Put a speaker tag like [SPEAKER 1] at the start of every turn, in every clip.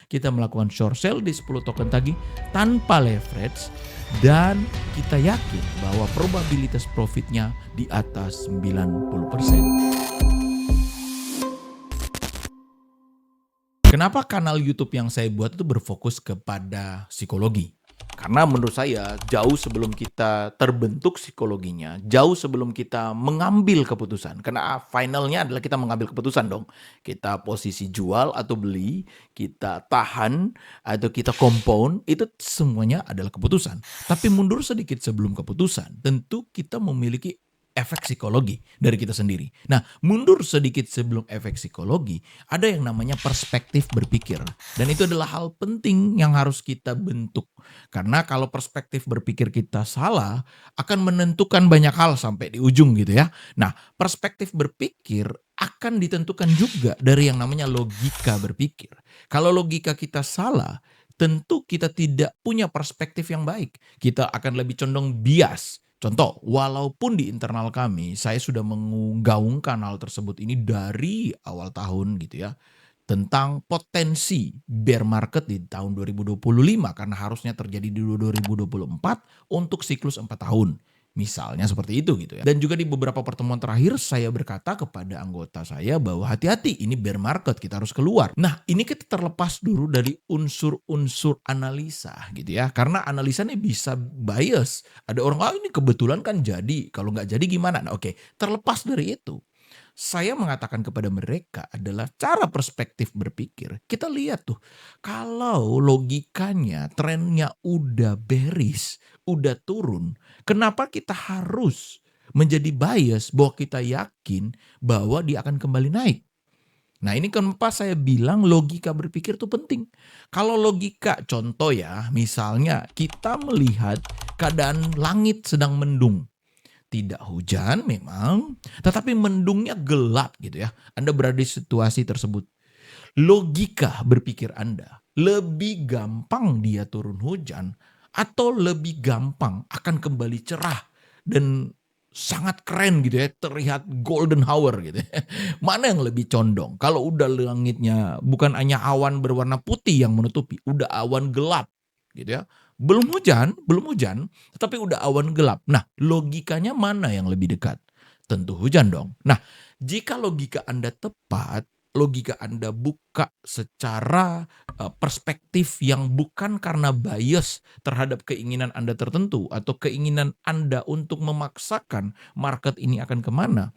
[SPEAKER 1] kita melakukan short sale di 10 token tadi tanpa leverage dan kita yakin bahwa probabilitas profitnya di atas 90%. Kenapa kanal YouTube yang saya buat itu berfokus kepada psikologi? Karena menurut saya jauh sebelum kita terbentuk psikologinya, jauh sebelum kita mengambil keputusan. Karena finalnya adalah kita mengambil keputusan dong. Kita posisi jual atau beli, kita tahan atau kita compound, itu semuanya adalah keputusan. Tapi mundur sedikit sebelum keputusan, tentu kita memiliki efek psikologi dari kita sendiri. Nah, mundur sedikit sebelum efek psikologi, ada yang namanya perspektif berpikir. Dan itu adalah hal penting yang harus kita bentuk. Karena kalau perspektif berpikir kita salah, akan menentukan banyak hal sampai di ujung gitu ya. Nah, perspektif berpikir akan ditentukan juga dari yang namanya logika berpikir. Kalau logika kita salah, tentu kita tidak punya perspektif yang baik. Kita akan lebih condong bias. Contoh, walaupun di internal kami, saya sudah menggaungkan hal tersebut ini dari awal tahun gitu ya, tentang potensi bear market di tahun 2025 karena harusnya terjadi di 2024 untuk siklus 4 tahun. Misalnya seperti itu gitu ya. Dan juga di beberapa pertemuan terakhir saya berkata kepada anggota saya bahwa hati-hati ini bear market, kita harus keluar. Nah, ini kita terlepas dulu dari unsur-unsur analisa gitu ya. Karena analisa ini bisa bias. Ada orang, ini kebetulan kan jadi, kalau nggak jadi gimana? Nah oke, terlepas dari itu. Saya mengatakan kepada mereka adalah cara perspektif berpikir. Kita lihat tuh, kalau logikanya, trennya udah bearish, udah turun, kenapa kita harus menjadi bias bahwa kita yakin bahwa dia akan kembali naik? Nah ini kenapa saya bilang logika berpikir itu penting. Kalau logika, contoh ya, misalnya kita melihat keadaan langit sedang mendung. Tidak hujan memang, tetapi mendungnya gelap gitu ya. Anda berada di situasi tersebut. Logika berpikir Anda, lebih gampang dia turun hujan atau lebih gampang akan kembali cerah dan sangat keren gitu ya, terlihat golden hour gitu ya. Mana yang lebih condong? Kalau udah langitnya bukan hanya awan berwarna putih yang menutupi, udah awan gelap gitu ya. Belum hujan, tetapi udah awan gelap. Nah, logikanya mana yang lebih dekat? Tentu hujan dong. Nah, jika logika Anda tepat, logika Anda buka secara perspektif yang bukan karena bias terhadap keinginan Anda tertentu atau keinginan Anda untuk memaksakan market ini akan kemana.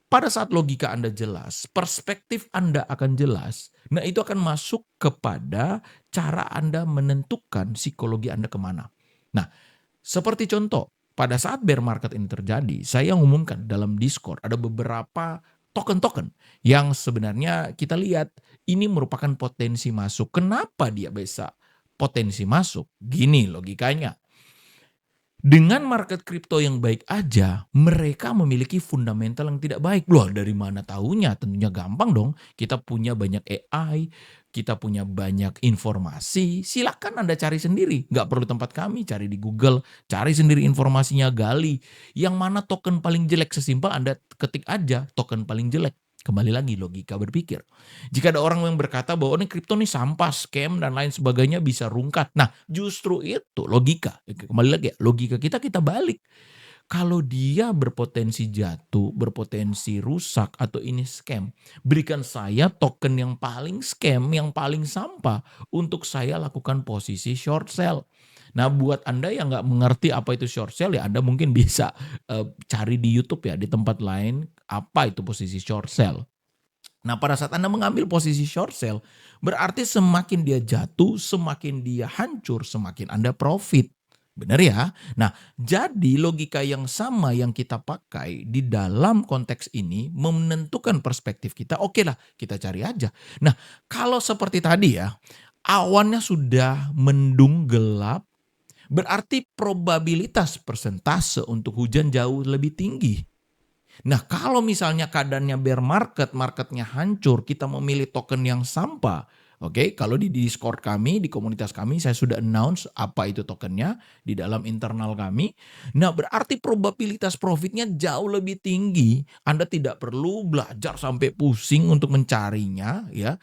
[SPEAKER 1] Pada saat logika Anda jelas, perspektif Anda akan jelas. Nah itu akan masuk kepada cara Anda menentukan psikologi Anda kemana. Nah seperti contoh, pada saat bear market ini terjadi, saya umumkan dalam Discord ada beberapa token-token yang sebenarnya kita lihat ini merupakan potensi masuk. Kenapa dia bisa potensi masuk? Gini logikanya. Dengan market kripto yang baik aja, mereka memiliki fundamental yang tidak baik. Loh, dari mana tahunya? Tentunya gampang dong. Kita punya banyak AI, kita punya banyak informasi. Silakan Anda cari sendiri. Nggak perlu tempat kami, cari di Google. Cari sendiri informasinya, gali. Yang mana token paling jelek, sesimpel Anda ketik aja token paling jelek. Kembali lagi logika berpikir. Jika ada orang yang berkata bahwa ini kripto nih sampah, scam dan lain sebagainya bisa rungkat. Nah, justru itu logika. Kembali lagi ya, logika kita balik. Kalau dia berpotensi jatuh, berpotensi rusak atau ini scam, berikan saya token yang paling scam, yang paling sampah untuk saya lakukan posisi short sell. Nah, buat Anda yang nggak mengerti apa itu short sell ya Anda mungkin bisa cari di YouTube ya, di tempat lain apa itu posisi short sell. Nah, pada saat Anda mengambil posisi short sell, berarti semakin dia jatuh, semakin dia hancur, semakin Anda profit. Benar ya? Nah, jadi logika yang sama yang kita pakai di dalam konteks ini menentukan perspektif kita. Oke lah, kita cari aja. Nah, kalau seperti tadi ya, awannya sudah mendung gelap, berarti probabilitas persentase untuk hujan jauh lebih tinggi. Nah, kalau misalnya keadaannya bear market, marketnya hancur, kita memilih token yang sampah. Oke, kalau di Discord kami, di komunitas kami, saya sudah announce apa itu tokennya di dalam internal kami. Nah, berarti probabilitas profitnya jauh lebih tinggi. Anda tidak perlu belajar sampai pusing untuk mencarinya, ya.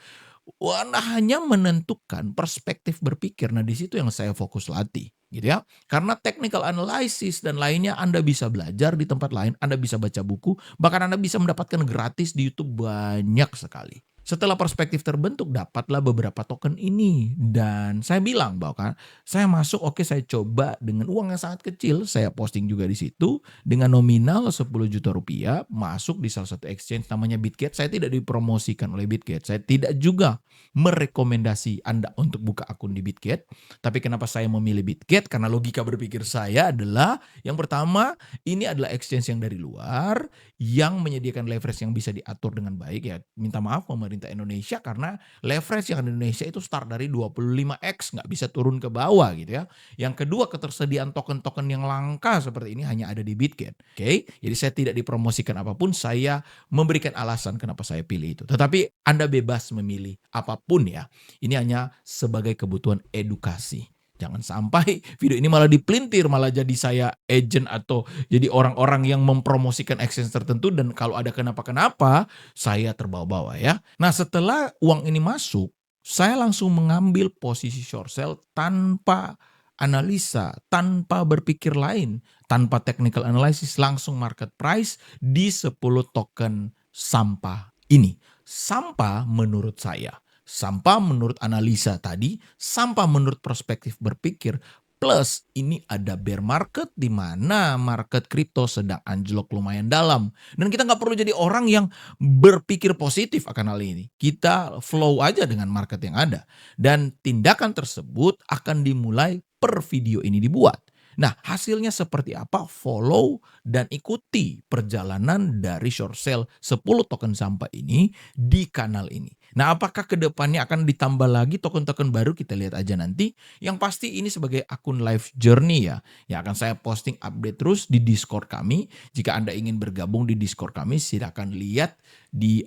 [SPEAKER 1] Anda hanya menentukan perspektif berpikir. Nah, di situ yang saya fokus latih, gitu ya. Karena technical analysis dan lainnya Anda bisa belajar di tempat lain, Anda bisa baca buku, bahkan Anda bisa mendapatkan gratis di YouTube banyak sekali. Setelah perspektif terbentuk, dapatlah beberapa token ini. Dan saya bilang bahwa kan, saya masuk, oke saya coba dengan uang yang sangat kecil, saya posting juga di situ, dengan nominal 10 juta rupiah, masuk di salah satu exchange namanya Bitget. Saya tidak dipromosikan oleh Bitget, saya tidak juga merekomendasi Anda untuk buka akun di Bitget. Tapi kenapa saya memilih Bitget? Karena logika berpikir saya adalah, yang pertama, ini adalah exchange yang dari luar, yang menyediakan leverage yang bisa diatur dengan baik ya. Minta maaf pemerintah Indonesia karena leverage yang di Indonesia itu start dari 25x, nggak bisa turun ke bawah gitu ya. Yang kedua, ketersediaan token-token yang langka seperti ini hanya ada di Bitget. Oke, jadi saya tidak dipromosikan apapun, saya memberikan alasan kenapa saya pilih itu. Tetapi Anda bebas memilih apapun ya. Ini hanya sebagai kebutuhan edukasi. Jangan sampai video ini malah dipelintir, malah jadi saya agent atau jadi orang-orang yang mempromosikan exchange tertentu dan kalau ada kenapa-kenapa, saya terbawa-bawa ya. Nah, setelah uang ini masuk, saya langsung mengambil posisi short sell tanpa analisa, tanpa berpikir lain, tanpa technical analysis, langsung market price di 10 token sampah ini. Sampah menurut saya, sampah menurut analisa tadi, sampah menurut perspektif berpikir, plus ini ada bear market di mana market kripto sedang anjlok lumayan dalam. Dan kita nggak perlu jadi orang yang berpikir positif akan hal ini. Kita flow aja dengan market yang ada. Dan tindakan tersebut akan dimulai per video ini dibuat. Nah, hasilnya seperti apa? Follow dan ikuti perjalanan dari short sale 10 token sampah ini di kanal ini. Nah, apakah kedepannya akan ditambah lagi token-token baru? Kita lihat aja nanti. Yang pasti ini sebagai akun live journey ya. Yang akan saya posting update terus di Discord kami. Jika Anda ingin bergabung di Discord kami, silakan lihat di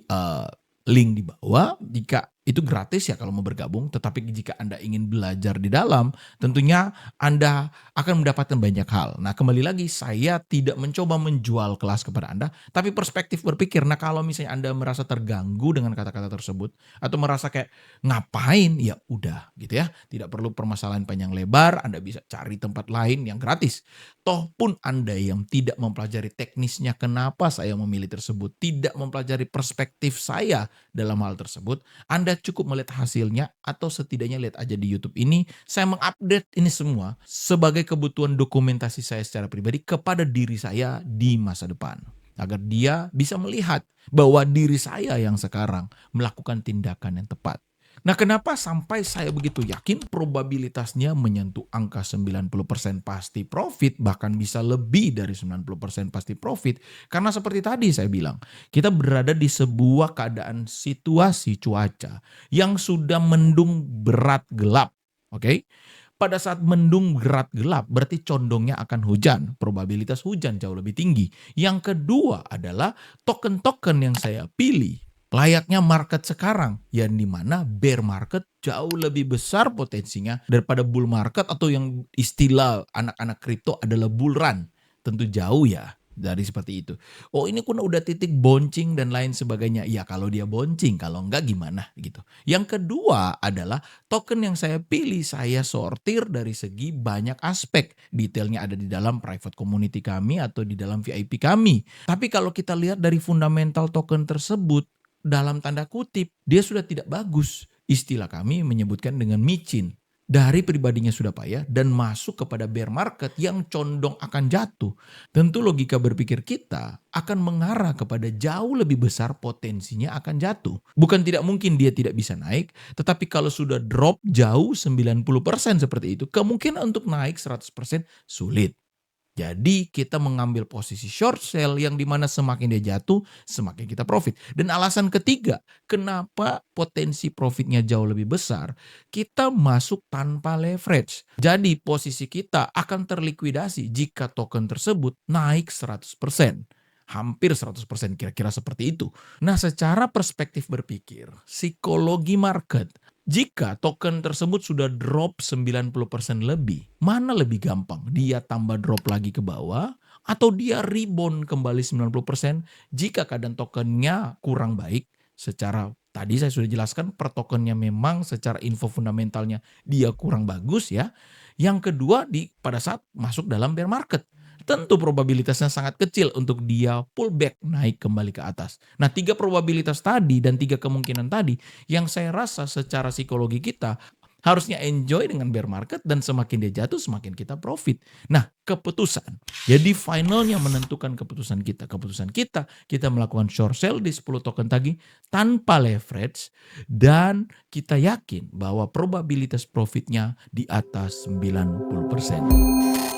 [SPEAKER 1] link di bawah. Jika itu gratis ya kalau mau bergabung, tetapi jika Anda ingin belajar di dalam, tentunya Anda akan mendapatkan banyak hal. Nah, kembali lagi saya tidak mencoba menjual kelas kepada Anda, tapi perspektif berpikir. Nah, kalau misalnya Anda merasa terganggu dengan kata-kata tersebut atau merasa kayak ngapain, ya udah gitu ya. Tidak perlu permasalahan panjang lebar, Anda bisa cari tempat lain yang gratis. Toh pun Anda yang tidak mempelajari teknisnya kenapa saya memilih tersebut, tidak mempelajari perspektif saya dalam hal tersebut, Anda cukup melihat hasilnya atau setidaknya lihat aja di YouTube ini. Saya mengupdate ini semua sebagai kebutuhan dokumentasi saya secara pribadi kepada diri saya di masa depan. Agar dia bisa melihat bahwa diri saya yang sekarang melakukan tindakan yang tepat. Nah, kenapa sampai saya begitu yakin probabilitasnya menyentuh angka 90% pasti profit, bahkan bisa lebih dari 90% pasti profit? Karena seperti tadi saya bilang, kita berada di sebuah keadaan situasi cuaca yang sudah mendung berat gelap. Oke? Pada saat mendung berat gelap berarti condongnya akan hujan, probabilitas hujan jauh lebih tinggi. Yang kedua adalah token-token yang saya pilih layaknya market sekarang, yang dimana bear market jauh lebih besar potensinya daripada bull market atau yang istilah anak-anak kripto adalah bull run. Tentu jauh ya dari seperti itu. Oh, ini kuna udah titik bouncing dan lain sebagainya. Ya kalau dia bouncing, kalau enggak gimana gitu. Yang kedua adalah token yang saya pilih, saya sortir dari segi banyak aspek. Detailnya ada di dalam private community kami atau di dalam VIP kami. Tapi kalau kita lihat dari fundamental token tersebut, dalam tanda kutip, dia sudah tidak bagus. Istilah kami menyebutkan dengan micin. Dari pribadinya sudah payah dan masuk kepada bear market yang condong akan jatuh. Tentu logika berpikir kita akan mengarah kepada jauh lebih besar potensinya akan jatuh. Bukan tidak mungkin dia tidak bisa naik, tetapi kalau sudah drop jauh 90% seperti itu, kemungkinan untuk naik 100% sulit. Jadi kita mengambil posisi short sell yang dimana semakin dia jatuh, semakin kita profit. Dan alasan ketiga, kenapa potensi profitnya jauh lebih besar, kita masuk tanpa leverage. Jadi posisi kita akan terlikuidasi jika token tersebut naik 100%. Hampir 100% kira-kira seperti itu. Nah, secara perspektif berpikir, psikologi market, jika token tersebut sudah drop 90% lebih, mana lebih gampang? Dia tambah drop lagi ke bawah atau dia rebound kembali 90% jika keadaan tokennya kurang baik secara Tadi saya sudah jelaskan per tokennya memang secara info fundamentalnya dia kurang bagus ya. Yang kedua pada saat masuk dalam bear market. Tentu probabilitasnya sangat kecil untuk dia pullback naik kembali ke atas. Nah, 3 probabilitas tadi dan 3 kemungkinan tadi yang saya rasa secara psikologi kita harusnya enjoy dengan bear market dan semakin dia jatuh semakin kita profit. Nah, keputusan. Jadi finalnya menentukan keputusan kita. Keputusan kita melakukan short sell di 10 token tadi tanpa leverage dan kita yakin bahwa probabilitas profitnya di atas 90%.